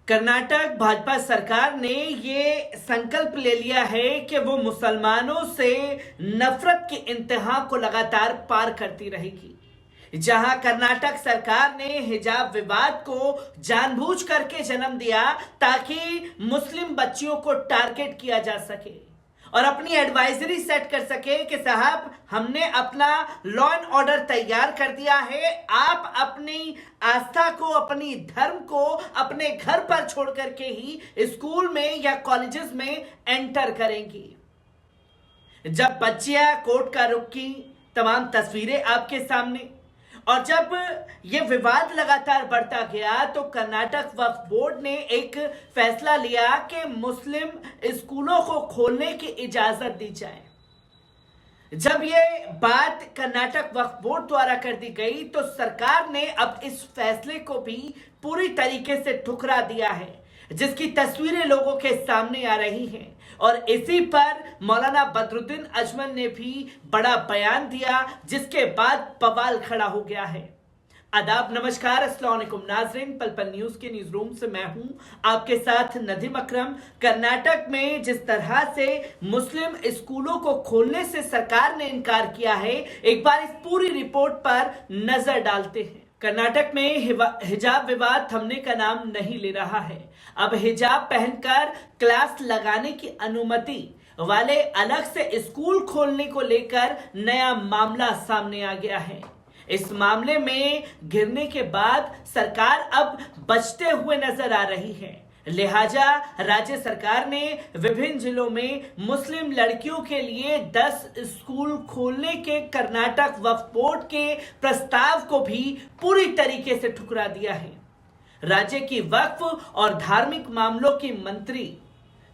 कर्नाटक भाजपा सरकार ने ये संकल्प ले लिया है कि वो मुसलमानों से नफरत के इंतहा को लगातार पार करती रहेगी। जहां कर्नाटक सरकार ने हिजाब विवाद को जानबूझ करके जन्म दिया ताकि मुस्लिम बच्चियों को टारगेट किया जा सके और अपनी एडवाइजरी सेट कर सके कि साहब हमने अपना लॉ एंड ऑर्डर तैयार कर दिया है, आप अपनी आस्था को, अपनी धर्म को अपने घर पर छोड़ करके ही स्कूल में या कॉलेजेस में एंटर करेंगी। जब बच्चियां कोर्ट का रुख की, तमाम तस्वीरें आपके सामने, और जब यह विवाद लगातार बढ़ता गया तो कर्नाटक वक्फ बोर्ड ने एक फैसला लिया कि मुस्लिम स्कूलों को खोलने की इजाजत दी जाए। जब यह बात कर्नाटक वक्फ बोर्ड द्वारा कर दी गई तो सरकार ने अब इस फैसले को भी पूरी तरीके से ठुकरा दिया है, जिसकी तस्वीरें लोगों के सामने आ रही हैं। और इसी पर मौलाना बदरुद्दीन अजमल ने भी बड़ा बयान दिया, जिसके बाद बवाल खड़ा हो गया है। आदाब, नमस्कार, अस्सलाम वालेकुम नाज़रीन, पल पल न्यूज के न्यूज रूम से मैं हूं आपके साथ नदीम अकरम। कर्नाटक में जिस तरह से मुस्लिम स्कूलों को खोलने से सरकार ने इनकार किया है, एक बार इस पूरी रिपोर्ट पर नजर डालते हैं। कर्नाटक में हिजाब विवाद थमने का नाम नहीं ले रहा है। अब हिजाब पहनकर क्लास लगाने की अनुमति वाले अलग से स्कूल खोलने को लेकर नया मामला सामने आ गया है। इस मामले में घिरने के बाद सरकार अब बचते हुए नजर आ रही है। लिहाजा राज्य सरकार ने विभिन्न जिलों में मुस्लिम लड़कियों के लिए 10 स्कूल खोलने के कर्नाटक वक्फ बोर्ड के प्रस्ताव को भी पूरी तरीके से ठुकरा दिया है। राज्य की वक्फ और धार्मिक मामलों की मंत्री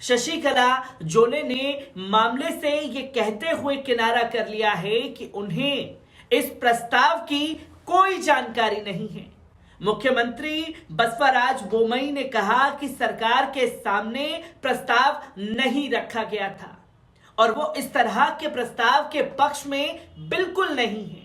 शशिकला जोले ने मामले से ये कहते हुए किनारा कर लिया है कि उन्हें इस प्रस्ताव की कोई जानकारी नहीं है। मुख्यमंत्री बसवराज बोम्मई ने कहा कि सरकार के सामने प्रस्ताव नहीं रखा गया था और वो इस तरह के प्रस्ताव के पक्ष में बिल्कुल नहीं है,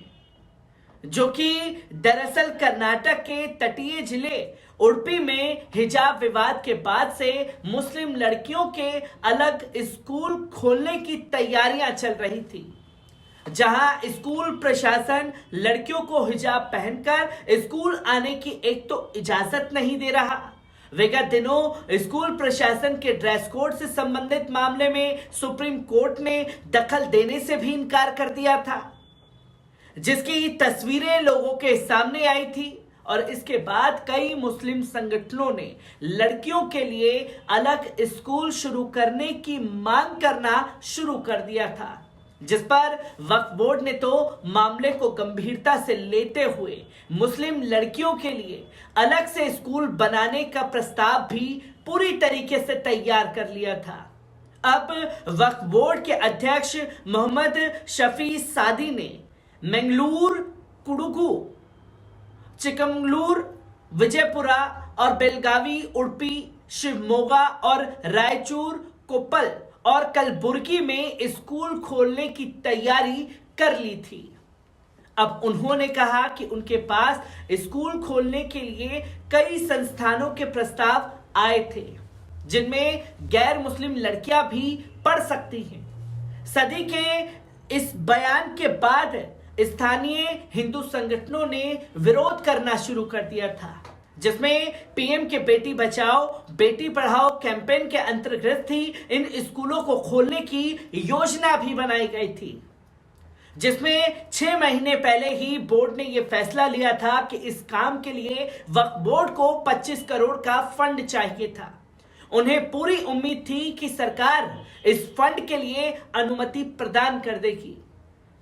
जो कि दरअसल कर्नाटक के तटीय जिले उडुपी में हिजाब विवाद के बाद से मुस्लिम लड़कियों के अलग स्कूल खोलने की तैयारियां चल रही थी, जहां स्कूल प्रशासन लड़कियों को हिजाब पहनकर स्कूल आने की एक तो इजाजत नहीं दे रहा, विगत दिनों स्कूल प्रशासन के ड्रेस कोड से संबंधित मामले में सुप्रीम कोर्ट ने दखल देने से भी इनकार कर दिया था, जिसकी तस्वीरें लोगों के सामने आई थी। और इसके बाद कई मुस्लिम संगठनों ने लड़कियों के लिए अलग स्कूल शुरू करने की मांग करना शुरू कर दिया था, जिस पर वक्फ बोर्ड ने तो मामले को गंभीरता से लेते हुए मुस्लिम लड़कियों के लिए अलग से स्कूल बनाने का प्रस्ताव भी पूरी तरीके से तैयार कर लिया था। अब वक्फ बोर्ड के अध्यक्ष मोहम्मद शफी सादी ने मंगलूर, कुडुगु, चिकमंगलूर, विजयपुरा और बेलगावी, उडुपी, शिवमोगा और रायचूर, कोप्पल और कलबुर्गी में स्कूल खोलने की तैयारी कर ली थी। अब उन्होंने कहा कि उनके पास स्कूल खोलने के लिए कई संस्थानों के प्रस्ताव आए थे, जिनमें गैर मुस्लिम लड़कियां भी पढ़ सकती हैं। सदी के इस बयान के बाद स्थानीय हिंदू संगठनों ने विरोध करना शुरू कर दिया था, जिसमें पीएम के बेटी बचाओ बेटी पढ़ाओ कैंपेन के अंतर्गत ही इन स्कूलों को खोलने की योजना भी बनाई गई थी, जिसमें 6 महीने पहले ही बोर्ड ने यह फैसला लिया था कि इस काम के लिए वक्फ बोर्ड को 25 करोड़ का फंड चाहिए था। उन्हें पूरी उम्मीद थी कि सरकार इस फंड के लिए अनुमति प्रदान कर देगी,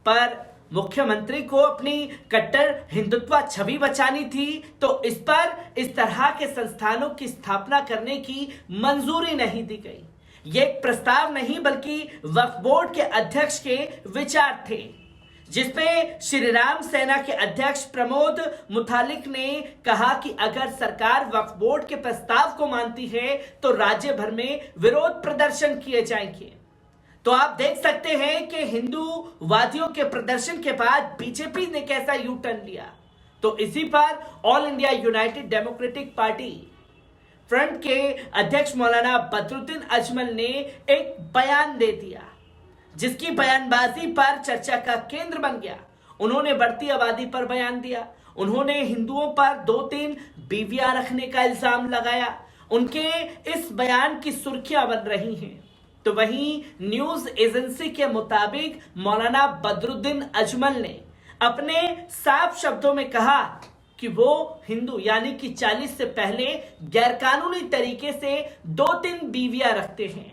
पर मुख्यमंत्री को अपनी कट्टर हिंदुत्व छवि बचानी थी, तो इस पर इस तरह के संस्थानों की स्थापना करने की मंजूरी नहीं दी गई। ये एक प्रस्ताव नहीं बल्कि वक्फ बोर्ड के अध्यक्ष के विचार थे, जिसमें श्री राम सेना के अध्यक्ष प्रमोद मुतालिक ने कहा कि अगर सरकार वक्फ बोर्ड के प्रस्ताव को मानती है तो राज्य भर में विरोध प्रदर्शन किए जाएंगे। तो आप देख सकते हैं कि हिंदूवादियों के प्रदर्शन के बाद बीजेपी ने कैसा यू टर्न लिया। तो इसी पर all India United democratic party front के अध्यक्ष मौलाना बदरुद्दीन अजमल ने एक बयान दे दिया, जिसकी बयानबाजी पर चर्चा का केंद्र बन गया। उन्होंने बढ़ती आबादी पर बयान दिया। उन्होंने हिंदुओं पर 2-3 बीवियां रखने का इल्जाम लगाया। उनके इस बयान की सुर्खियां बन रही हैं। तो वहीं न्यूज एजेंसी के मुताबिक मौलाना बदरुद्दीन अजमल ने अपने साफ शब्दों में कहा कि वो हिंदू यानी कि 40 से पहले गैरकानूनी तरीके से 2-3 बीवियां रखते हैं।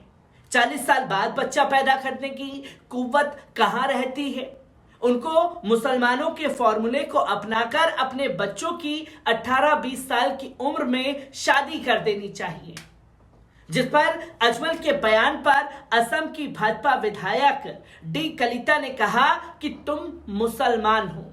40 साल बाद बच्चा पैदा करने की कुव्वत कहां रहती है? उनको मुसलमानों के फॉर्मूले को अपनाकर अपने बच्चों की 18-20 साल की उम्र में शादी कर देनी चाहिए। जिस पर अजमल के बयान पर असम की भाजपा विधायक डी कलिता ने कहा कि तुम मुसलमान हो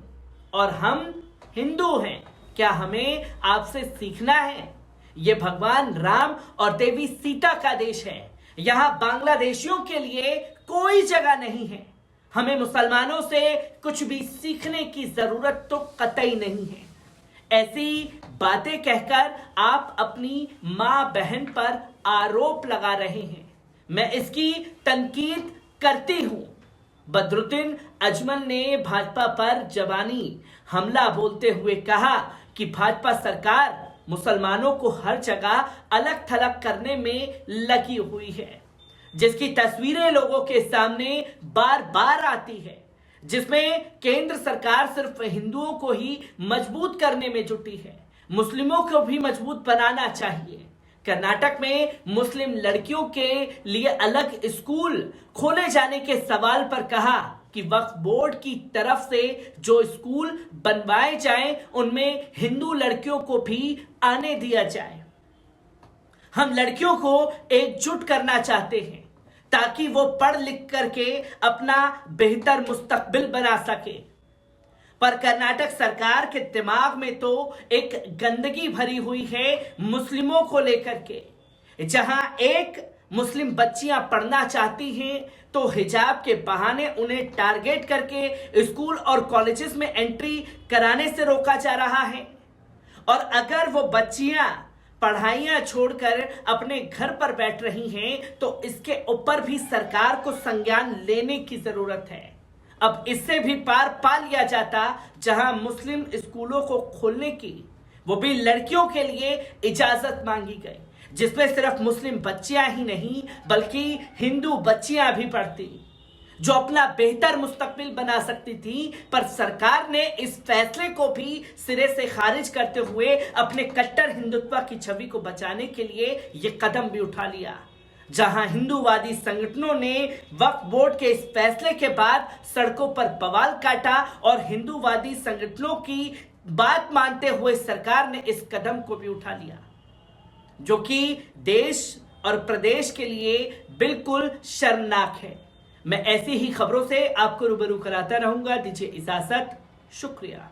और हम हिंदू हैं, क्या हमें आपसे सीखना है? ये भगवान राम और देवी सीता का देश है। यहां बांग्लादेशियों के लिए कोई जगह नहीं है। हमें मुसलमानों से कुछ भी सीखने की जरूरत तो कतई नहीं है। ऐसी बातें कहकर आप अपनी मां बहन पर आरोप लगा रहे हैं। मैं इसकी तनकीद करती हूं। बदरुद्दीन अजमल ने भाजपा पर जबानी हमला बोलते हुए कहा कि भाजपा सरकार मुसलमानों को हर जगह अलग थलग करने में लगी हुई है, जिसकी तस्वीरें लोगों के सामने बार बार आती है, जिसमें केंद्र सरकार सिर्फ हिंदुओं को ही मजबूत करने में जुटी है। मुस्लिमों को भी मजबूत बनाना चाहिए। कर्नाटक में मुस्लिम लड़कियों के लिए अलग स्कूल खोले जाने के सवाल पर कहा कि वक्फ बोर्ड की तरफ से जो स्कूल बनवाए जाएं उनमें हिंदू लड़कियों को भी आने दिया जाए। हम लड़कियों को एकजुट करना चाहते हैं ताकि वो पढ़ लिख करके अपना बेहतर मुस्तकबिल बना सके। पर कर्नाटक सरकार के दिमाग में तो एक गंदगी भरी हुई है मुस्लिमों को लेकर के। जहां एक मुस्लिम बच्चियां पढ़ना चाहती हैं तो हिजाब के बहाने उन्हें टारगेट करके स्कूल और कॉलेजेस में एंट्री कराने से रोका जा रहा है। और अगर वो बच्चियां पढ़ाइयां छोड़कर अपने घर पर बैठ रही हैं तो इसके ऊपर भी सरकार को संज्ञान लेने की जरूरत है। अब इससे भी पार पा लिया जाता, जहां मुस्लिम स्कूलों को खोलने की, वो भी लड़कियों के लिए इजाजत मांगी गई, जिसमें सिर्फ मुस्लिम बच्चियां ही नहीं बल्कि हिंदू बच्चियां भी पढ़ती, जो अपना बेहतर मुस्तकबिल बना सकती थी। पर सरकार ने इस फैसले को भी सिरे से खारिज करते हुए अपने कट्टर हिंदुत्व की छवि को बचाने के लिए यह कदम भी उठा लिया। जहां हिंदूवादी संगठनों ने वक्फ बोर्ड के इस फैसले के बाद सड़कों पर बवाल काटा और हिंदूवादी संगठनों की बात मानते हुए सरकार ने इस कदम को भी उठा लिया, जो कि देश और प्रदेश के लिए बिल्कुल शर्मनाक है। मैं ऐसी ही खबरों से आपको रूबरू कराता रहूंगा। दीजिए इजाजत, शुक्रिया।